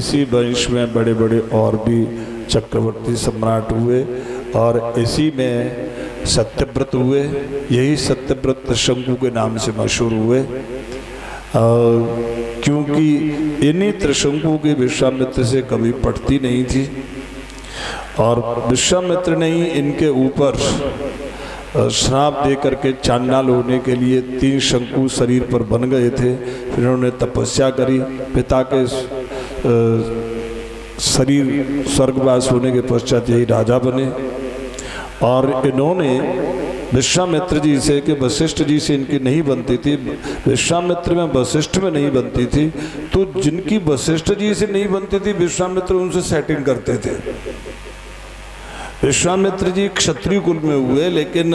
इसी वंश में बड़े बड़े और भी चक्रवर्ती सम्राट हुए और इसी में सत्यव्रत हुए। यही सत्यव्रत त्रिशंकु के नाम से मशहूर हुए, क्योंकि इन्हीं त्रिशंकु की विश्वामित्र से कभी पटती नहीं थी और विश्वामित्र ने ही इनके ऊपर श्राप दे करके चांडाल होने के लिए 3 शंकु शरीर पर बन गए थे। फिर उन्होंने तपस्या करी, पिता के शरीर स्वर्गवास होने के पश्चात यही राजा बने। और इन्होंने विश्वामित्र जी से कि वशिष्ठ जी से इनकी नहीं बनती थी, विश्वामित्र में वशिष्ठ में नहीं बनती थी, तो जिनकी वशिष्ठ जी से नहीं बनती थी विश्वामित्र उनसे सेटिंग करते थे। विश्वामित्र जी क्षत्रिय कुल में हुए, लेकिन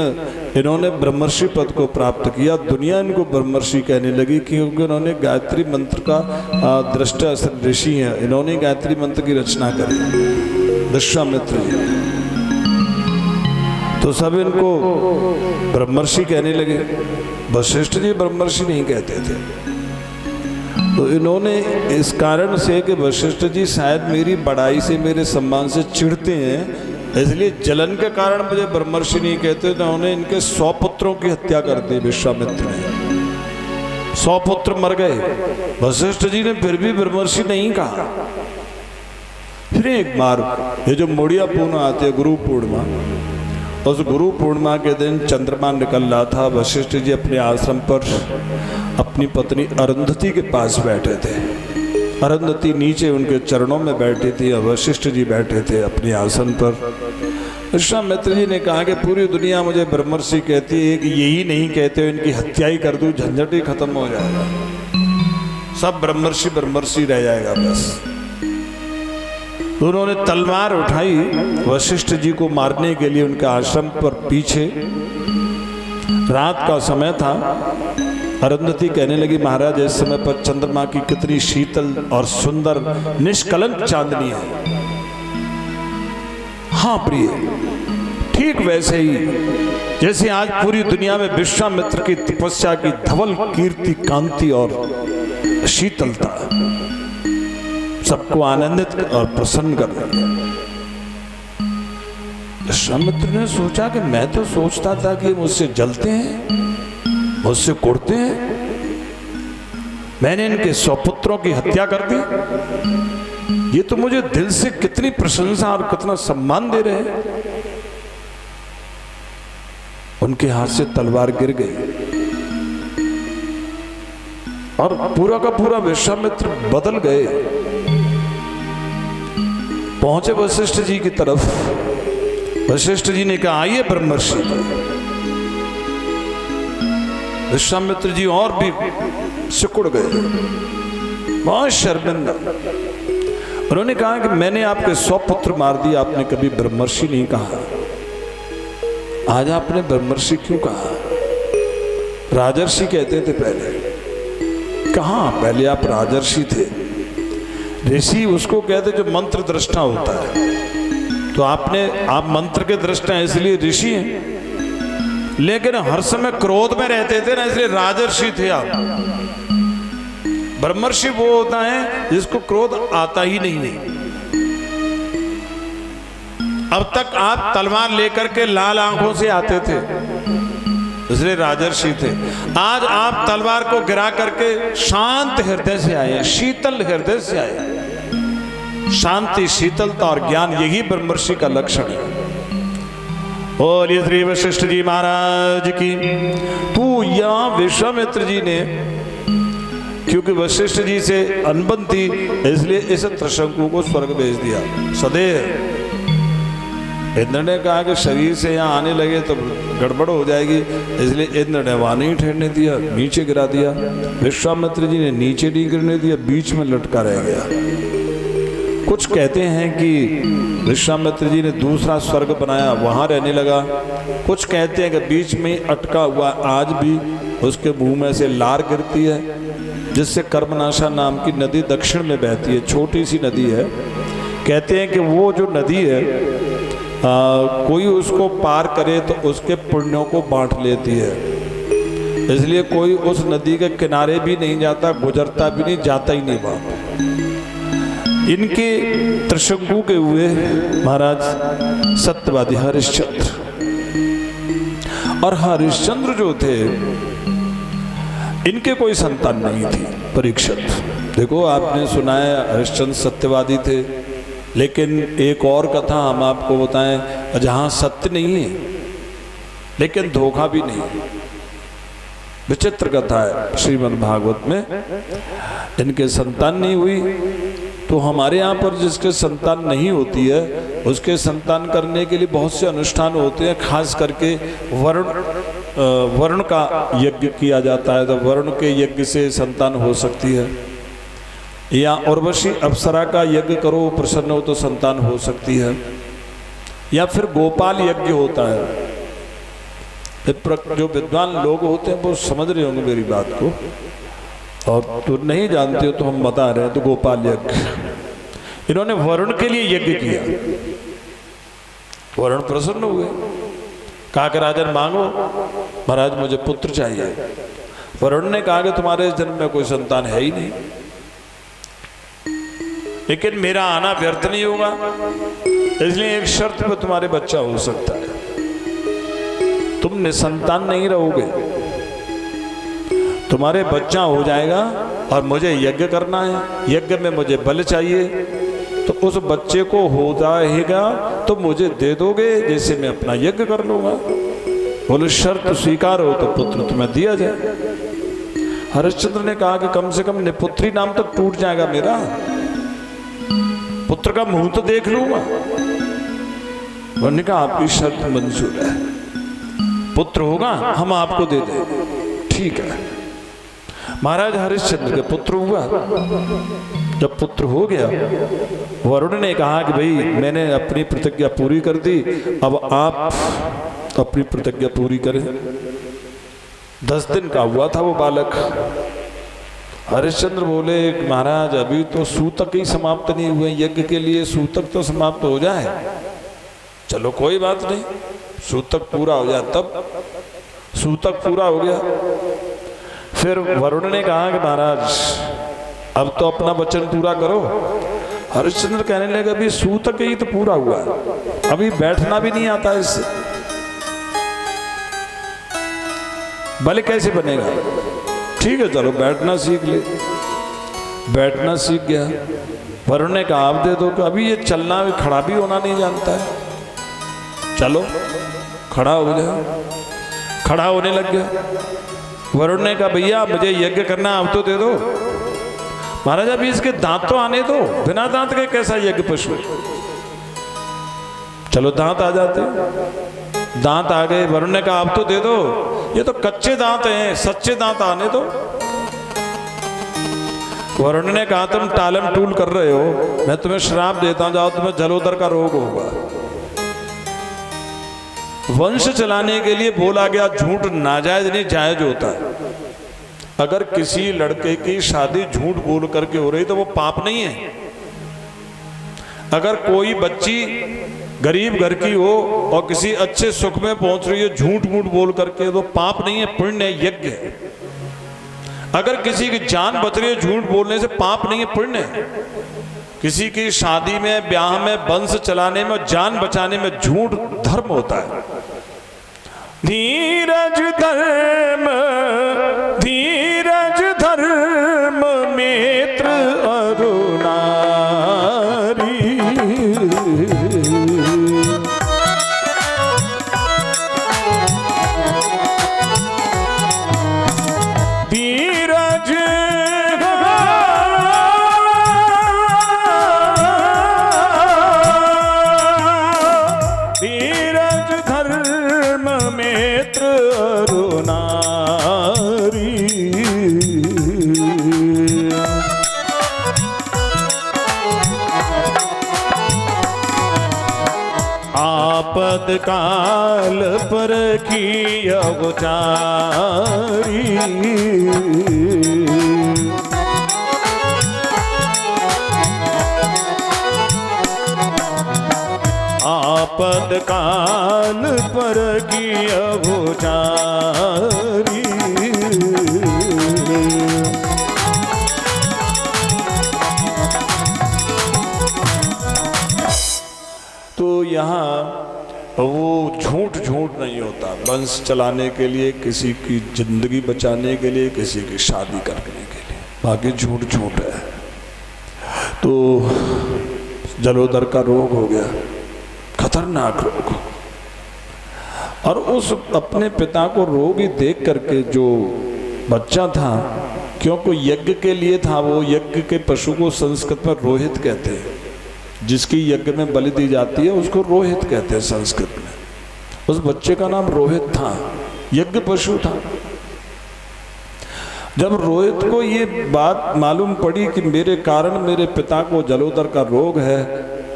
इन्होंने ब्रह्मर्षि पद को प्राप्त किया। दुनिया इनको ब्रह्मर्षि कहने लगी क्योंकि उन्होंने गायत्री मंत्र का दृष्टा ऋषि हैं, इन्होंने गायत्री मंत्र की रचना करी विश्वामित्र जी, तो सब इनको ब्रह्मर्षि कहने लगे। वशिष्ठ जी ब्रह्मर्षि नहीं कहते थे। तो इन्होंने इस कारण से कि वशिष्ठ जी शायद मेरी बड़ाई से, मेरे सम्मान से चिढ़ते हैं, इसलिए जलन के कारण मुझे ब्रह्मर्षि नहीं कहते, तो उन्होंने इनके 100 पुत्रों की हत्या कर दी विश्वामित्र ने। 100 पुत्र मर गए, वशिष्ठ जी ने फिर भी ब्रह्मर्षि नहीं कहा। फिर एक बार ये जो मोड़िया पूर्णिमा आती है, गुरु पूर्णिमा, उस गुरु पूर्णिमा के दिन चंद्रमा निकल रहा था। वशिष्ठ जी अपने आश्रम पर अपनी पत्नी अरुंधति के पास बैठे थे। अरुंधति नीचे उनके चरणों में बैठी थी और वशिष्ठ जी बैठे थे अपने आसन पर। विश्वामित्र जी ने कहा कि पूरी दुनिया मुझे ब्रह्मर्षि कहती है कि यही नहीं कहते, इनकी हत्या ही कर दूं, झंझट ही खत्म हो जाएगा, सब ब्रह्मर्षि ब्रह्मर्षि रह जाएगा बस। तो उन्होंने तलवार उठाई वशिष्ठ जी को मारने के लिए उनके आश्रम पर पीछे। रात का समय था। अरुंधति कहने लगी, महाराज इस समय पर चंद्रमा की कितनी शीतल और सुंदर निष्कलंक चांदनी है। हाँ प्रिय, ठीक वैसे ही जैसे आज पूरी दुनिया में विश्वामित्र की तपस्या की धवल कीर्ति, कांति और शीतलता सबको आनंदित और प्रसन्न कर रही है। विश्वामित्र ने सोचा कि मैं तो सोचता था कि मुझसे जलते हैं, मुझसे कुड़ते हैं, मैंने इनके 100 पुत्रों की हत्या कर दी, ये तो मुझे दिल से कितनी प्रशंसा और कितना सम्मान दे रहे हैं। उनके हाथ से तलवार गिर गई और पूरा का पूरा विश्वामित्र बदल गए। पहुंचे वशिष्ठ जी की तरफ। वशिष्ठ जी ने कहा, आइए ब्रह्मर्षि। विश्वामित्र जी और भी सिकुड़ गए, बहुत शर्मिंदा। उन्होंने कहा कि मैंने आपके 100 पुत्र मार दिए, आपने कभी ब्रह्मर्षि नहीं कहा, आज आपने ब्रह्मर्षि क्यों कहा? राजर्षि कहते थे पहले। कहाँ, पहले आप राजर्षि थे। ऋषि उसको कहते जो मंत्र दृष्टा होता है, तो आप मंत्र के दृष्टा हैं इसलिए ऋषि हैं, लेकिन हर समय क्रोध में रहते थे ना, इसलिए राजर्षि थे आप। ब्रह्मर्षि वो होता है जिसको क्रोध आता ही नहीं। अब तक आप तलवार लेकर के लाल आंखों से आते थे, इसलिए राजर्षि थे। आज आप तलवार को गिरा करके शांत हृदय से आए, शीतल हृदय से आए। शांति, शीतलता और ज्ञान, यही ब्रह्मर्षि का लक्षण है। और ये श्री वशिष्ठ जी महाराज की। तो यहाँ विश्वामित्र जी ने, क्योंकि वशिष्ठ जी से अनबन थी, इसलिए इस त्रिशंकु को स्वर्ग भेज दिया सदैव। इंद्र ने कहा कि शरीर से यहाँ आने लगे तो गड़बड़ हो जाएगी, इसलिए इंद्र ने वहाँ नहीं ठहरने दिया, नीचे गिरा दिया। विश्वामित्र जी ने नीचे नहीं गिरने दिया, बीच में लटका रह गया। कुछ कहते हैं कि विश्वामित्र जी ने दूसरा स्वर्ग बनाया, वहाँ रहने लगा। कुछ कहते हैं कि बीच में अटका हुआ, आज भी उसके मुंह में से लार गिरती है, जिससे कर्मनाशा नाम की नदी दक्षिण में बहती है, छोटी सी नदी है। कहते हैं कि वो जो नदी है, कोई उसको पार करे तो उसके पुण्यों को बांट लेती है, इसलिए कोई उस नदी के किनारे भी नहीं जाता, गुजरता भी नहीं, जाता ही नहीं वहाँ। इनके त्रिशंकु के हुए महाराज सत्यवादी हरिश्चंद्र। और हरिश्चंद्र जो थे इनके कोई संतान नहीं थी। परीक्षित देखो, आपने सुना है हरिश्चंद्र सत्यवादी थे, लेकिन एक और कथा हम आपको बताएं, जहां सत्य नहीं है लेकिन धोखा भी नहीं। विचित्र कथा है श्रीमद् भागवत में। इनके संतान नहीं हुई, तो हमारे यहाँ पर जिसके संतान नहीं होती है उसके संतान करने के लिए बहुत से अनुष्ठान होते हैं। खास करके वरुण का यज्ञ किया जाता है, तो वरुण के यज्ञ से संतान हो सकती है। या उर्वशी अप्सरा का यज्ञ करो, प्रसन्न हो तो संतान हो सकती है। या फिर गोपाल यज्ञ होता है। जो विद्वान लोग होते हैं वो समझ रहे होंगे मेरी बात को, और तो नहीं जानते हो तो हम बता रहे हैं। तो गोपाल यज्ञ, इन्होंने वरुण के लिए यज्ञ किया। वरुण प्रसन्न हुए, कहा कि राजन मांगो, महाराज मुझे पुत्र चाहिए। वरुण ने कहा कि तुम्हारे इस जन्म में कोई संतान है ही नहीं, लेकिन मेरा आना व्यर्थ नहीं होगा, इसलिए एक शर्त पर तुम्हारे बच्चा हो सकता है। तुम निसंतान नहीं रहोगे, तुम्हारे बच्चा हो जाएगा, और मुझे यज्ञ करना है, यज्ञ में मुझे बल चाहिए, तो उस बच्चे को हो जाएगा तो मुझे दे दोगे, जैसे मैं अपना यज्ञ कर लूंगा। बोले शर्त स्वीकार हो तो पुत्र तुम्हें दिया जाए। हरिश्चंद्र ने कहा कि कम से कम निपुत्री नाम तो टूट जाएगा मेरा, पुत्र का मुंह तो देख लूंगा। उन्होंने कहा आपकी शर्त मंजूर है, पुत्र होगा हम आपको दे देंगे। ठीक है। महाराज हरिश्चंद्र के पुत्र हुआ। जब पुत्र हो गया, वरुण ने कहा कि भाई मैंने अपनी प्रतिज्ञा पूरी कर दी, अब आप अपनी प्रतिज्ञा पूरी करें। 10 दिन का हुआ था वो बालक। हरिश्चंद्र बोले महाराज अभी तो सूतक ही समाप्त नहीं हुए, यज्ञ के लिए सूतक तो समाप्त हो जाए। चलो कोई बात नहीं, सूतक पूरा हो जाए। तब सूतक पूरा हो गया। फिर वरुण ने कहा कि महाराज अब तो अपना वचन पूरा करो। हरिश्चंद्र कहने लगे अभी सूतक ही तो पूरा हुआ है, अभी बैठना भी नहीं आता इससे, भले कैसे बनेगा। ठीक है चलो बैठना सीख ले। बैठना सीख गया। वरुण ने कहा आप दे दो, कि अभी ये चलना भी खड़ा भी होना नहीं जानता है, चलो खड़ा हो जाए। खड़ा होने लग गया। वरुण ने कहा भैया मुझे यज्ञ करना, आप तो दे दो। महाराज अभी इसके दांत तो आने दो, बिना दांत के कैसा यज्ञ पशु। चलो दांत आ जाते। दांत आ गए। वरुण ने कहा आप तो दे दो, ये तो कच्चे दांत हैं, सच्चे दांत आने दो। वरुण ने कहा तुम टालम टूल कर रहे हो, मैं तुम्हें श्राप देता हूं, जाओ तुम्हें जलोदर का रोग होगा। वंश चलाने के लिए बोला गया झूठ नाजायज नहीं जायज होता है। अगर किसी लड़के की शादी झूठ बोल करके हो रही तो वो पाप नहीं है। अगर कोई बच्ची गरीब घर की हो और किसी अच्छे सुख में पहुंच रही है झूठ मूठ बोल करके, तो पाप नहीं है, पुण्य है, यज्ञ है। अगर किसी की जान बच रही है झूठ बोलने से, पाप नहीं है, पुण्य है। किसी की शादी में ब्याह में वंश चलाने में जान बचाने में झूठ धर्म होता है। धीरज धर्म धीरज धर्म मित्र अरुणारी। धीरज धीरज धर्म मित्र अरुणारी। आपद काल पर की अवचारी। आपद काल पर की अवचारी। यहाँ वो झूठ नहीं होता। वंश चलाने के लिए, किसी की जिंदगी बचाने के लिए, किसी की शादी करने के लिए, बाकी झूठ है। तो जलोदर का रोग हो गया, खतरनाक रोग। और उस अपने पिता को रोगी देख करके जो बच्चा था, क्योंकि यज्ञ के लिए था, वो यज्ञ के पशु को संस्कृत में रोहित कहते हैं। जिसकी यज्ञ में बलि दी जाती है उसको रोहित कहते हैं संस्कृत में। उस बच्चे का नाम रोहित था, यज्ञ पशु था। जब रोहित को ये बात मालूम पड़ी कि मेरे कारण मेरे पिता को जलोदर का रोग है,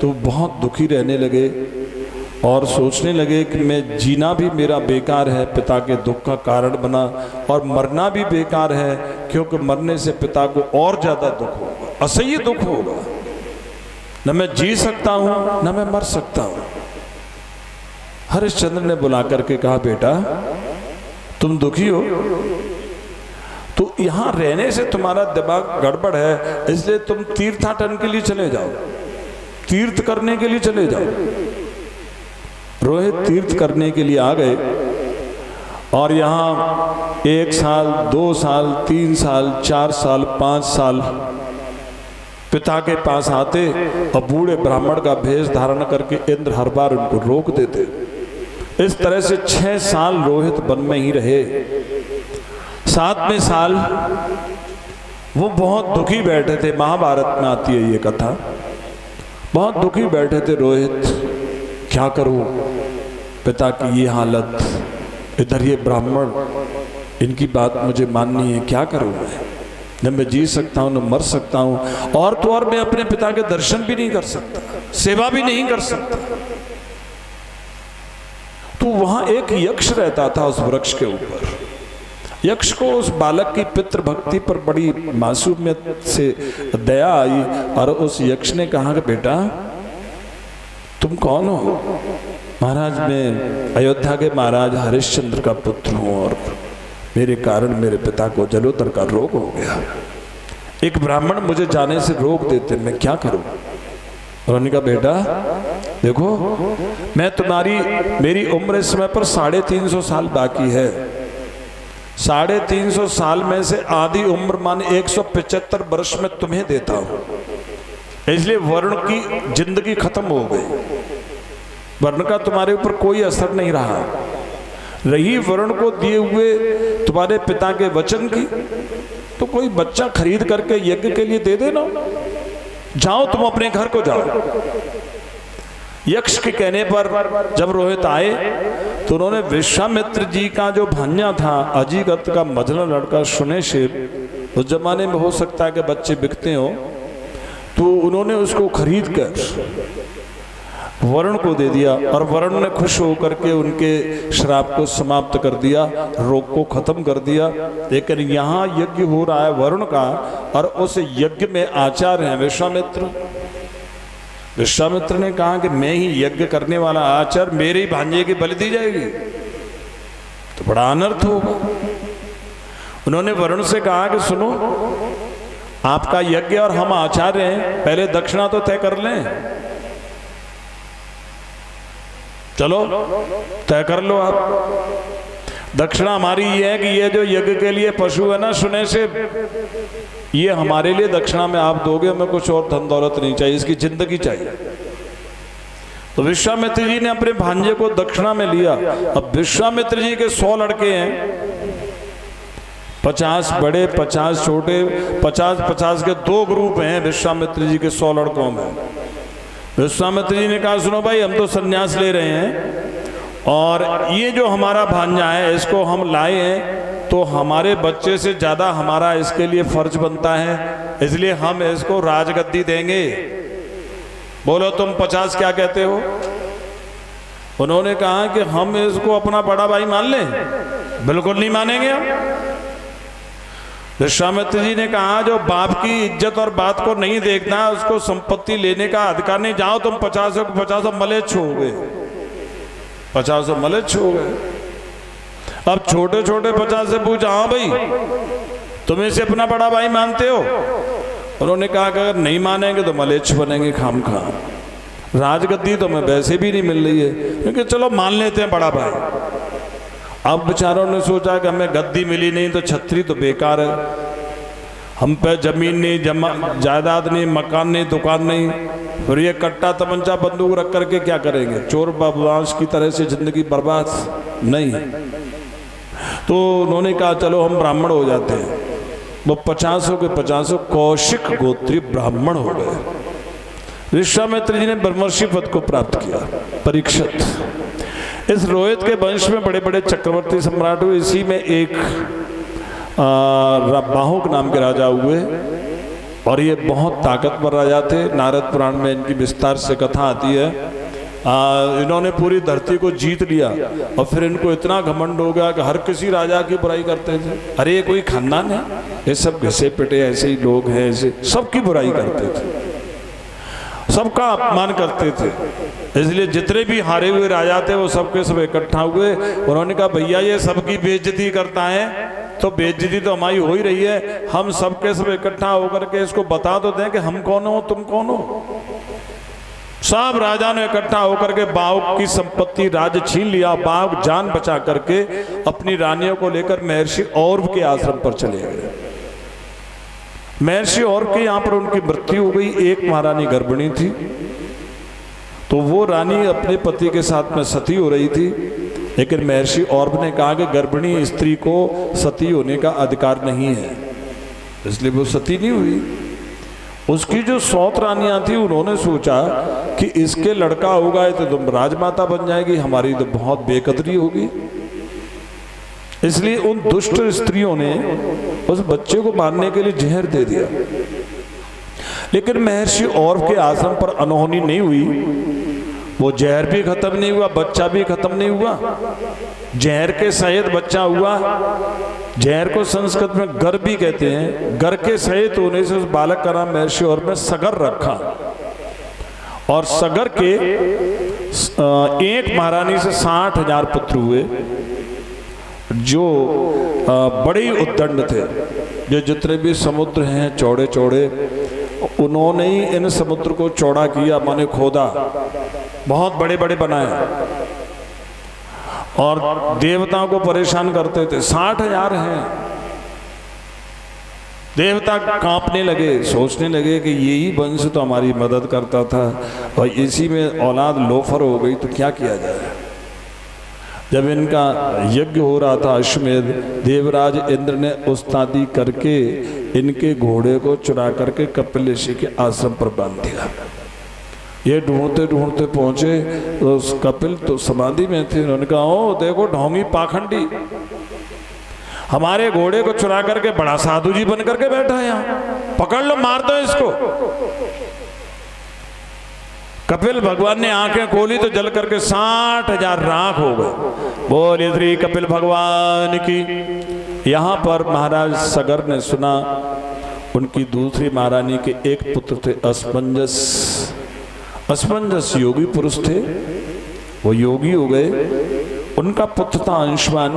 तो बहुत दुखी रहने लगे और सोचने लगे कि मैं जीना भी मेरा बेकार है, पिता के दुख का कारण बना, और मरना भी बेकार है, क्योंकि मरने से पिता को और ज़्यादा दुख होगा, असह्य दुख होगा। न मैं जी सकता हूँ न मैं मर सकता हूँ। हरिश्चंद्र ने बुला करके कहा, बेटा तुम दुखी हो तो यहाँ रहने से तुम्हारा दिमाग गड़बड़ है, इसलिए तुम तीर्थाटन के लिए चले जाओ, तीर्थ करने के लिए चले जाओ। रोहित तीर्थ करने के लिए आ गए और यहाँ 1 साल 2 साल 3 साल 4 साल 5 साल पिता के पास आते और बूढ़े ब्राह्मण का भेष धारण करके इंद्र हर बार उनको रोक देते। इस तरह से 6 साल रोहित वन में ही रहे। 7वें साल वो बहुत दुखी बैठे थे। महाभारत में आती है ये कथा। बहुत दुखी बैठे थे रोहित, क्या करूं, पिता की ये हालत, इधर ये ब्राह्मण, इनकी बात मुझे माननी है, क्या करूं मैं, न मैं जी सकता हूं न मर सकता हूं, और तो और मैं अपने पिता के दर्शन भी नहीं कर सकता, सेवा भी नहीं कर सकता। तो वहां एक यक्ष रहता था उस वृक्ष के ऊपर। यक्ष को उस बालक की पितृ भक्ति पर बड़ी मासूमियत से दया आई और उस यक्ष ने कहा कि बेटा तुम कौन हो? महाराज मैं अयोध्या के महाराज हरिश्चंद्र का पुत्र हूं और मेरे कारण मेरे पिता को जलोदर का रोग हो गया। एक ब्राह्मण मुझे जाने से रोक देते, मैं क्या करूं? उन्होंने कहा बेटा देखो, मैं मेरी उम्र इस समय पर 350 साल बाकी है। 350 साल में से आधी उम्र माने 175 वर्ष में तुम्हें देता हूं, इसलिए वर्ण की जिंदगी खत्म हो गई। वर्ण का तुम्हारे ऊपर कोई असर नहीं रहा। रही वर्ण को दिए हुए तुम्हारे पिता के वचन की, तो कोई बच्चा खरीद करके यज्ञ के लिए दे देना। जाओ तुम अपने घर को जाओ। यक्ष के कहने पर जब रोहित आए तो उन्होंने विश्वामित्र जी का जो भांजा था, अजीगत का मझला लड़का सुनेशिर, उस जमाने में हो सकता है कि बच्चे बिकते हो, तो उन्होंने उसको खरीद कर वरुण को दे दिया और वरुण ने खुश होकर के उनके श्राप को समाप्त कर दिया, रोग को खत्म कर दिया। लेकिन यहाँ यज्ञ हो रहा है वरुण का और उस यज्ञ में आचार्य हैं विश्वामित्र। विश्वामित्र ने कहा कि मैं ही यज्ञ करने वाला आचार्य, मेरे ही भांजे की बलि दी जाएगी तो बड़ा अनर्थ होगा। उन्होंने वरुण से कहा कि सुनो, आपका यज्ञ और हम आचार्य हैं, पहले दक्षिणा तो तय कर लें। चलो तय कर लो आप। दक्षिणा हमारी ये है कि ये जो यज्ञ के लिए पशु है ना सुने से, ये हमारे लिए दक्षिणा में आप दोगे, हमें कुछ और धन दौलत नहीं चाहिए, इसकी जिंदगी चाहिए। तो विश्वामित्र जी ने अपने भांजे को दक्षिणा में लिया। अब विश्वामित्र जी के 100 लड़के हैं, 50 बड़े 50 छोटे, 50 के 2 ग्रुप हैं विश्वामित्र जी के 100 लड़कों में। विश्वामित्र जी ने कहा सुनो भाई, हम तो संन्यास ले रहे हैं और ये जो हमारा भांजा है इसको हम लाए हैं, तो हमारे बच्चे से ज़्यादा हमारा इसके लिए फर्ज बनता है, इसलिए हम इसको राजगद्दी देंगे। बोलो तुम 50 क्या कहते हो? उन्होंने कहा कि हम इसको अपना बड़ा भाई मान लें। बिल्कुल नहीं मानेंगे हम। विश्वामित्र जी ने कहा जो बाप की इज्जत और बात को नहीं देखना, उसको संपत्ति लेने का अधिकार नहीं। जाओ तुम 50 मलेच्छ हो गए, 50 मलेच्छ हो गए। अब छोटे छोटे 50 से पूछा, हाँ भाई तुम इसे अपना बड़ा भाई मानते हो? उन्होंने कहा कि अगर नहीं मानेंगे तो मलेच्छ बनेंगे खामखा। राजगद्दी तो हमें वैसे भी नहीं मिल रही है, क्योंकि चलो मान लेते हैं बड़ा भाई। अब बेचारों ने सोचा कि हमें गद्दी मिली नहीं तो छतरी तो बेकार है, हम पे जमीन नहीं, जायदाद नहीं, मकान नहीं, दुकान नहीं, और ये कट्टा तमंचा बंदूक रख करके क्या करेंगे? चोर बदमाश की तरह से जिंदगी बर्बाद नहीं। तो उन्होंने कहा चलो हम ब्राह्मण हो जाते हैं। वो 50 के 50 कौशिक गोत्री ब्राह्मण हो गए। विश्वामित्र जी ने ब्रह्मर्षि पद को प्राप्त किया। परीक्षित इस रोहित के वंश में बड़े बड़े चक्रवर्ती सम्राट हुए। इसी में एक बाहुक नाम के राजा हुए, और ये बहुत ताकतवर राजा थे। नारद पुराण में इनकी विस्तार से कथा आती है। इन्होंने पूरी धरती को जीत लिया, और फिर इनको इतना घमंड हो गया कि हर किसी राजा की बुराई करते थे। अरे ये कोई खानदान है, ये सब घिसे पिटे ऐसे ही लोग हैं, ऐसे सबकी बुराई करते थे, सबका अपमान करते थे। इसलिए जितने भी हारे हुए राजा थे वो सबके सब इकट्ठा हुए। उन्होंने कहा भैया ये सबकी बेइज्जती करता है, तो बेइज्जती तो हमारी हो ही रही है, हम सबके सब इकट्ठा होकर के इसको बता तो दें कि हम कौन हो, तुम कौन हो। सब राजा ने इकट्ठा होकर के बाहुक की संपत्ति राज्य छीन लिया। बाहुक जान बचा करके अपनी रानियों को लेकर महर्षि औरव के आश्रम पर चले गए। महर्षि औरव के यहाँ पर उनकी मृत्यु हो गई। एक महारानी गर्भिणी थी, तो वो रानी अपने पति के साथ में सती हो रही थी, लेकिन महर्षि औरव ने कहा कि गर्भिणी स्त्री को सती होने का अधिकार नहीं है, इसलिए वो सती नहीं हुई। उसकी जो 100 रानियां थी, उन्होंने सोचा कि इसके लड़का होगा तो तुम राजमाता बन जाएगी, हमारी तो बहुत बेकदरी होगी। इसलिए उन दुष्ट स्त्रियों ने उस बच्चे को मारने के लिए जहर दे दिया। लेकिन महर्षि औरव के आश्रम पर अनहोनी नहीं हुई। वो जहर भी खत्म नहीं हुआ, बच्चा भी खत्म नहीं हुआ। जहर के सहित बच्चा हुआ। जहर को संस्कृत में गर भी कहते हैं। गर के सहित होने से उस बालक का नाम महर्षि औरव ने सगर रखा। और सगर के एक महारानी से 60,000 पुत्र हुए, जो बड़े उद्दंड थे। जो जितने भी समुद्र हैं चौड़े चौड़े, उन्होंने ही इन समुद्र को चौड़ा किया, माने खोदा, बहुत बड़े बड़े बनाए, और देवताओं को परेशान करते थे। 60,000 हैं। देवता कांपने लगे, सोचने लगे कि यही वंश तो हमारी मदद करता था, और इसी में औलाद लोफर हो गई, तो क्या किया जाए। जब इनका यज्ञ हो रहा था अश्वमेध, देवराज इंद्र ने उस्तादी करके इनके घोड़े को चुरा करके कपिल ऋषि के आश्रम पर बांध दिया। ये ढूंढते ढूंढते पहुंचे तो कपिल तो समाधि में थे। उन्होंने कहा ओ देखो ढोंगी पाखंडी, हमारे घोड़े को चुरा करके बड़ा साधु जी बन करके बैठा है यहाँ, पकड़ लो, मार दो इसको। कपिल भगवान ने आंखें खोली तो जल करके 60,000 राख हो गए। बोलिए श्री कपिल भगवान की। यहाँ पर महाराज सगर ने सुना, उनकी दूसरी महारानी के एक पुत्र थे असमंजस। असमंजस योगी पुरुष थे, वो योगी हो गए। उनका पुत्र था अंशुमान,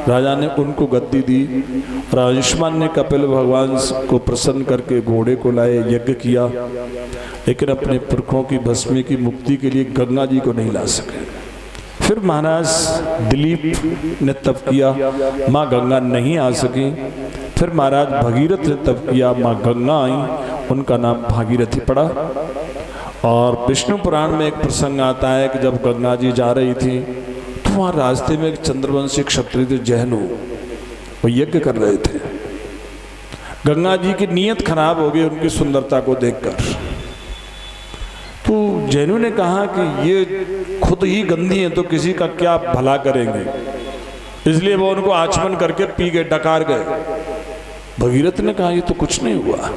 राजा ने उनको गद्दी दी, और अंशुमान ने कपिल भगवान को प्रसन्न करके घोड़े को लाए, यज्ञ किया, लेकिन अपने पुरखों की भस्मी की मुक्ति के लिए गंगा जी को नहीं ला सके। फिर महाराज दिलीप ने तप किया, माँ गंगा नहीं आ सकी। फिर महाराज भगीरथ ने तप किया, माँ गंगा आई, उनका नाम भागीरथी पड़ा। और विष्णु पुराण में एक प्रसंग आता है कि जब गंगा जी जा रही थी तो वहाँ रास्ते में एक चंद्रवंशी क्षत्रिय थे जैनु, वो यज्ञ कर रहे थे। गंगा जी की नीयत खराब हो गई उनकी सुंदरता को देखकर। तो जैनु ने कहा कि ये खुद ही गंदी है तो किसी का क्या भला करेंगे, इसलिए वो उनको आचमन करके पी गए, डकार गए। भगीरथ ने कहा ये तो कुछ नहीं हुआ।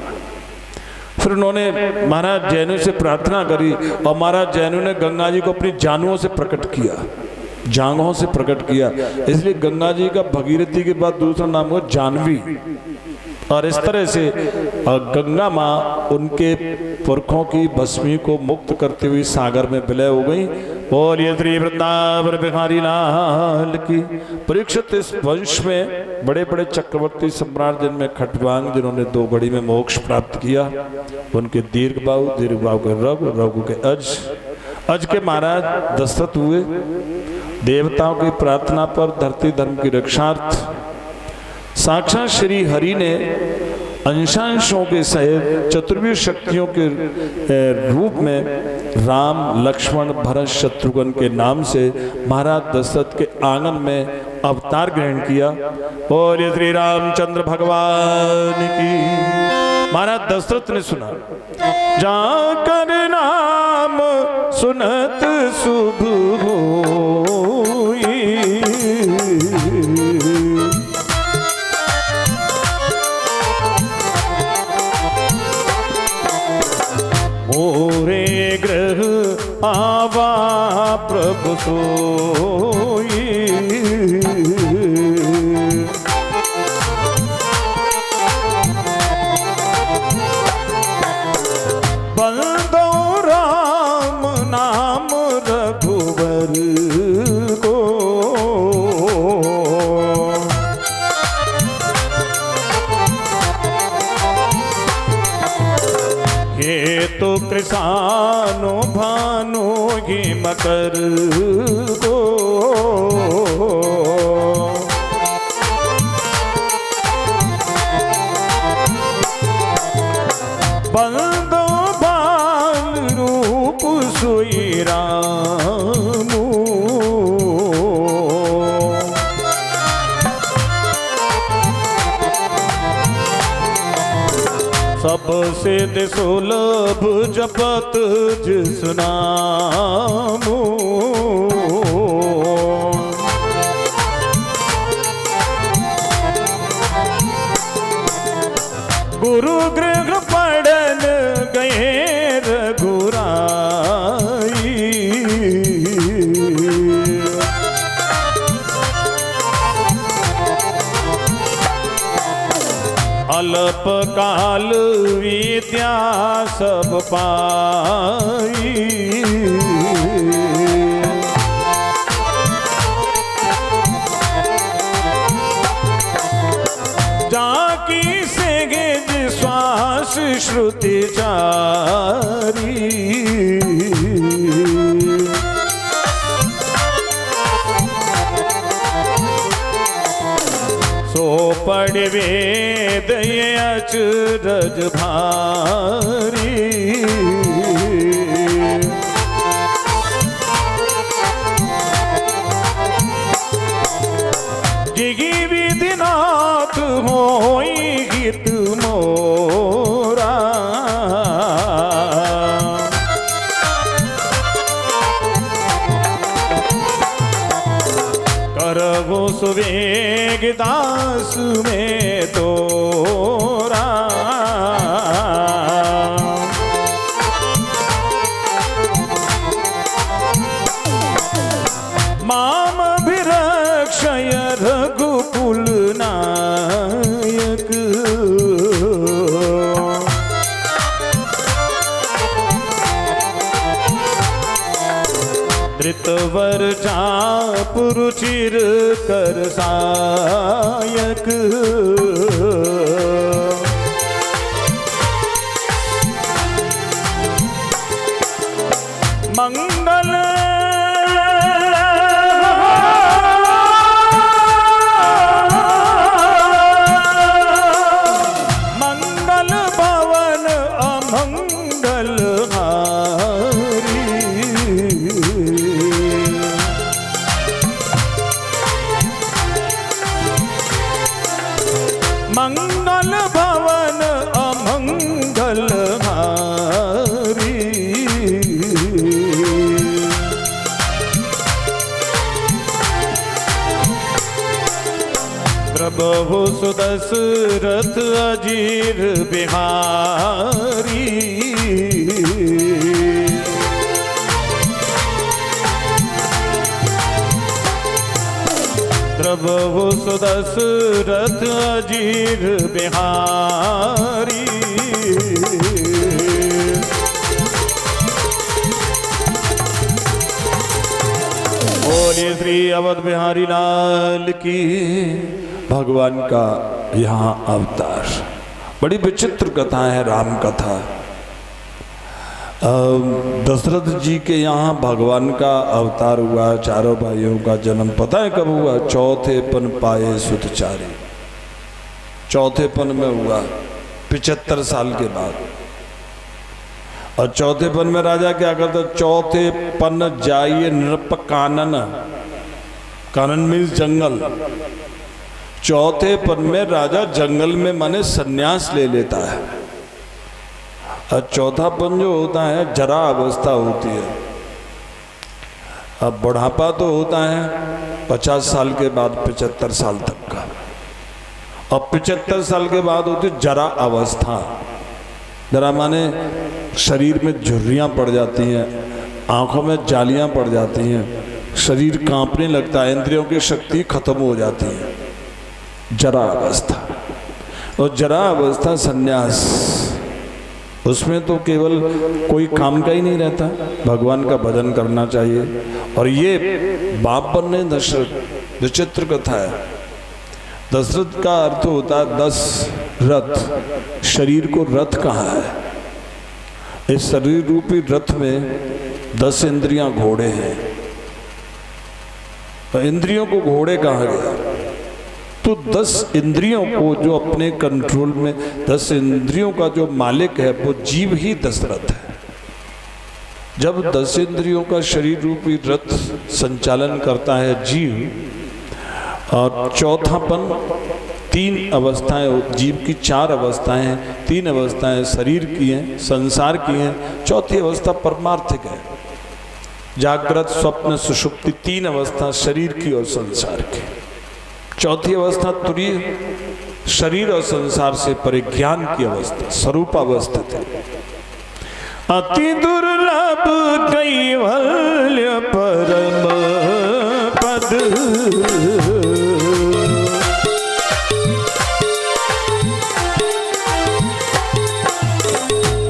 फिर उन्होंने महाराज जैनु से प्रार्थना करी, और महाराज जैनु ने गंगा जी को अपनी जानुओं से प्रकट किया, जांघों से प्रकट किया। इसलिए गंगा जी का भगीरथी के बाद दूसरा नाम हुआ जानवी। और इस तरह से गंगा माँ उनके पुरखों की भस्मी को मुक्त करते हुए सागर में विलय हो गई। बोलिए श्री वृंदावन बिहारी लाल की। परीक्षित इस वंश में बड़े बड़े चक्रवर्ती सम्राट, जिनमें खटवांग, जिन्होंने 2 घड़ी में मोक्ष प्राप्त किया, उनके दीर्घबाहु, दीर्घबाहु के रघु, रघु के अज, आज के महाराज दशरथ हुए देवताओं की प्रार्थना पर धरती धर्म की रक्षार्थ साक्षात श्री हरि ने अंशांशों के सहित चतुर्विध शक्तियों के रूप में राम लक्ष्मण भरत शत्रुघ्न के नाम से महाराज दशरथ के आंगन में अवतार ग्रहण किया। और ये श्री रामचंद्र भगवान की। महाराज दशरथ ने सुना, जाकर नाम सुनत शुभ होई, मोरे ग्रह आवा प्रभु सोई, बंदो राम नाम रघुवर को, ये तो कृषानो भानो ही मकर को, बंदो बाल रूप सोई रामू, सबसे सुलभ जपत जिस नामू, गुरु गृह पढ़न गए रघुराई, अल्प काल विद्या सब पाई, जाकी से गेज श्वास श्रुति चारी, सो पढ़ वेद ये अचरज भारी, जिगी विधिनाथ होई हित मोरा, करवो सुवेग दास में तोरा, माम भिरक्षय रघुकुल नायक, धृतवर चाप रुचिर कर सायक, मंगल मंगल भवन अमंगल हारी, मंगल भवन अमंगल हारी, प्रभु सुदशरथ अजीर बिहारी, प्रभु सुदशरथ अजीर बिहारी, बोले श्री अवध बिहारी लाल की। भगवान का यहाँ अवतार, बड़ी विचित्र कथा है राम कथा। दशरथ जी के यहाँ भगवान का अवतार हुआ, चारों भाइयों का जन्म पता है कब हुआ? चौथेपन पाए सुत चारे, चौथेपन में हुआ 75 साल के बाद। और चौथेपन में राजा क्या करता? चौथेपन जाइए नृप कानन, कानन मीन्स जंगल। चौथेपन में राजा जंगल में माने सन्यास ले लेता है। और चौथापन जो होता है जरा अवस्था होती है। अब बुढ़ापा तो होता है 50 साल के बाद 75 साल तक का, और 75 साल के बाद होती जरा अवस्था। जरा माने शरीर में झुर्रियाँ पड़ जाती हैं, आंखों में जालियाँ पड़ जाती हैं, शरीर कांपने लगता है, इंद्रियों की शक्ति खत्म हो जाती है, जरा अवस्था। और जरा अवस्था संन्यास, उसमें तो केवल कोई काम का ही नहीं रहता, भगवान का भजन करना चाहिए। और ये बाप बनने दशरथ, विचित्र कथा है। दशरथ का अर्थ होता है 10 रथ। शरीर को रथ कहा है। इस शरीर रूपी रथ में 10 इंद्रियां घोड़े हैं। तो इंद्रियों को घोड़े कहा गया। तो 10 इंद्रियों को जो अपने कंट्रोल में, 10 इंद्रियों का जो मालिक है वो जीव ही दशरथ है। जब 10 इंद्रियों का शरीर रूपी रथ संचालन करता है जीव, और चौथापन 3 अवस्थाएं, जीव की 4 अवस्थाएं हैं, 3 अवस्थाएं शरीर की हैं, संसार की हैं, चौथी अवस्था परमार्थिक है। जागृत स्वप्न सुषुप्ति 3 अवस्था शरीर की और संसार की। चौथी अवस्था तुरीय, शरीर और संसार से परे ज्ञान की अवस्था, स्वरूप अवस्थित है। अति दुर्लभ कैवल्य परम पद,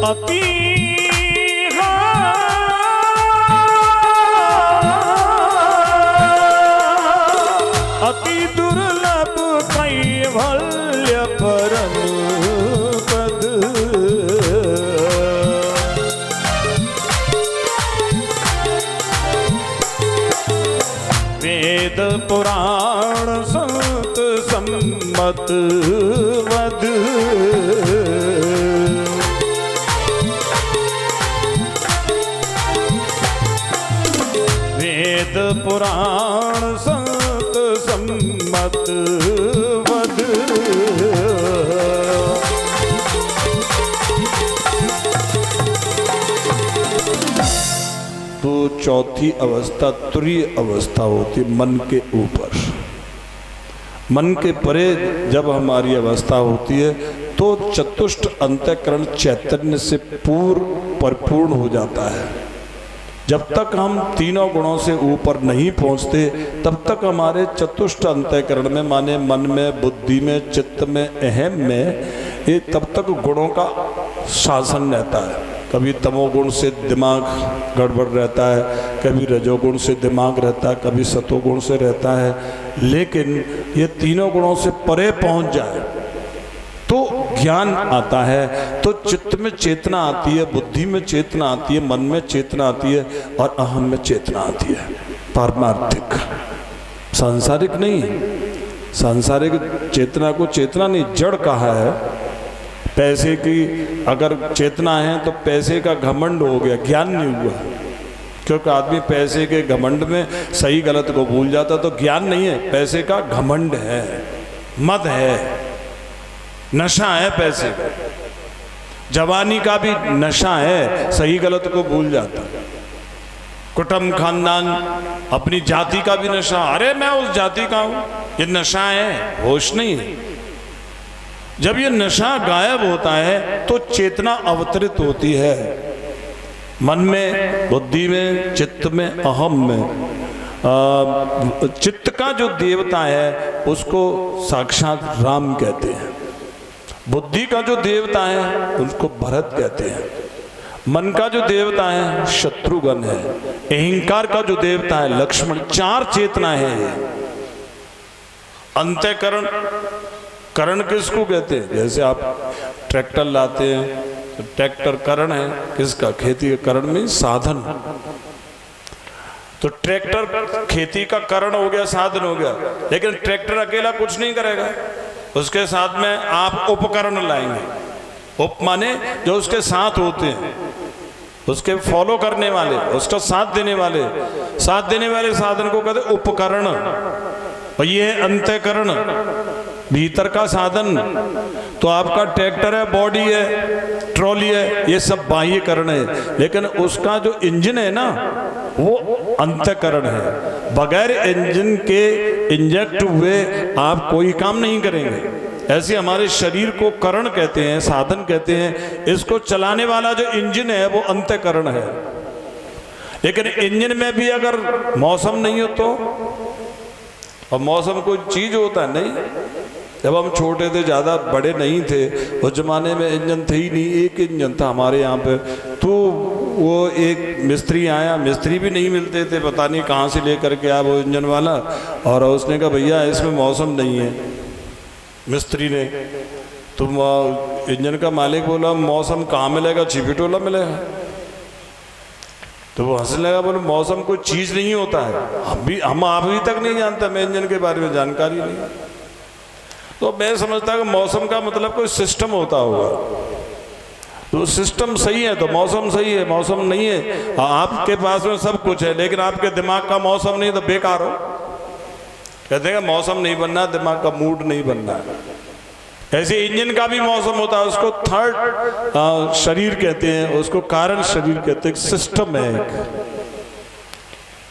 अति अति दुर्लभ कैवल्य परम पद, वेद पुराण संत सम्मत वद, वेद पुराण संत सम्मत वद। तो चौथी अवस्था तुरीय अवस्था होती, मन के ऊपर, मन के परे जब हमारी अवस्था होती है तो चतुष्ट अंतःकरण चैतन्य से परिपूर्ण हो जाता है। जब तक हम तीनों गुणों से ऊपर नहीं पहुंचते तब तक हमारे चतुष्ट अंतःकरण में, माने मन में, बुद्धि में, चित्त में, अहम में, ये तब तक गुणों का शासन रहता है। कभी तमोगुण से दिमाग गड़बड़ रहता है, कभी रजोगुण से दिमाग रहता है, कभी सतोगुण से रहता है। लेकिन ये तीनों गुणों से परे पहुंच जाए तो ज्ञान आता है, तो चित्त में चेतना आती है, बुद्धि में चेतना आती है, मन में चेतना आती है, और अहम में चेतना आती है। पारमार्थिक, सांसारिक नहीं। सांसारिक चेतना को चेतना नहीं, जड़ कहा है। पैसे की अगर चेतना है तो पैसे का घमंड हो गया, ज्ञान नहीं हुआ। क्योंकि आदमी पैसे के घमंड में सही गलत को भूल जाता, तो ज्ञान नहीं है, पैसे का घमंड है, मद है, नशा है पैसे का। जवानी का भी नशा है, सही गलत को भूल जाता। कुटुंब, खानदान, अपनी जाति का भी नशा, अरे मैं उस जाति का हूं, ये नशा है, होश नहीं है। जब ये नशा गायब होता है तो चेतना अवतरित होती है, मन में, बुद्धि में, चित्त में, अहम में। चित्त का जो देवता है उसको साक्षात राम कहते हैं। बुद्धि का जो देवता है उसको भरत कहते हैं। मन का जो देवता है शत्रुघ्न है। अहंकार का जो देवता है लक्ष्मण। 4 चेतना है ये। अंतःकरण, करण किसको कहते हैं? जैसे आप ट्रैक्टर लाते हैं, तो ट्रैक्टर करण है किसका? खेती का करण में साधन। तो ट्रैक्टर खेती का करण हो गया, साधन हो गया, लेकिन ट्रैक्टर अकेला कुछ नहीं करेगा, उसके साथ में आप उपकरण लाएंगे। उप माने जो उसके साथ होते हैं, उसके फॉलो करने वाले, उसका साथ देने वाले साधन को कहते उपकरण। और ये अंतःकरण, भीतर का साधन। तो आपका ट्रैक्टर है, बॉडी है, ट्रॉली है, ये सब बाह्यकरण है, लेकिन उसका जो इंजन है ना वो अंतःकरण है। बगैर इंजन के इंजेक्ट हुए आप कोई काम नहीं करेंगे। ऐसे हमारे शरीर को करण कहते हैं, साधन कहते हैं। इसको चलाने वाला जो इंजन है वो अंतःकरण है। लेकिन इंजन में भी अगर मौसम नहीं हो तो, और मौसम कोई चीज होता है नहीं। जब हम छोटे थे, ज़्यादा बड़े नहीं थे, उस जमाने में इंजन थे ही नहीं, एक इंजन था हमारे यहाँ पे। तो वो एक मिस्त्री आया, मिस्त्री भी नहीं मिलते थे, पता नहीं कहाँ से लेकर के आया वो इंजन वाला, और उसने कहा भैया इसमें मौसम नहीं है। मिस्त्री ने, तो इंजन का मालिक बोला मौसम कहाँ मिलेगा, छिपिटोला मिलेगा। तो वो हंसने लगा, बोले मौसम कोई चीज़ नहीं होता है, हम अभी तक नहीं जानते, मैं इंजन के बारे में जानकारी नहीं। तो मैं समझता कि मौसम का मतलब कोई सिस्टम होता होगा। तो सिस्टम सही है तो मौसम सही है, मौसम नहीं है आपके पास में सब कुछ है, लेकिन आपके दिमाग का मौसम नहीं तो बेकार हो। कहते हैं मौसम नहीं बनना, दिमाग का मूड नहीं बनना। ऐसे इंजन का भी मौसम होता है, उसको थर्ड शरीर कहते हैं, उसको कारण शरीर कहते हैं, सिस्टम है एक।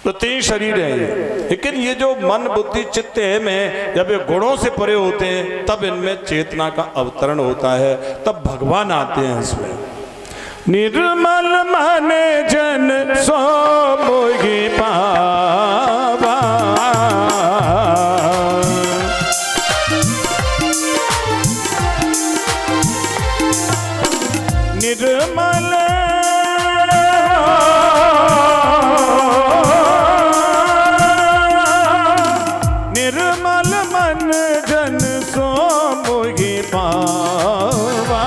तो 3 शरीर हैं ये। लेकिन ये जो मन बुद्धि चित्त है में जब ये गुणों से परे होते हैं, तब इनमें चेतना का अवतरण होता है, तब भगवान आते हैं इसमें। निर्मल मन जन सो मोहि पावा, निर्मल निर्मल मन जन सो मोहि पावा,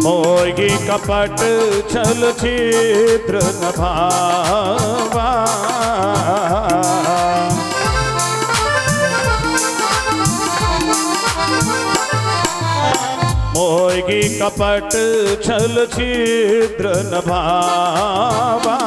मोहि कपट छल छिद्र न भावा, मोहि कपट छल छिद्र न भावा,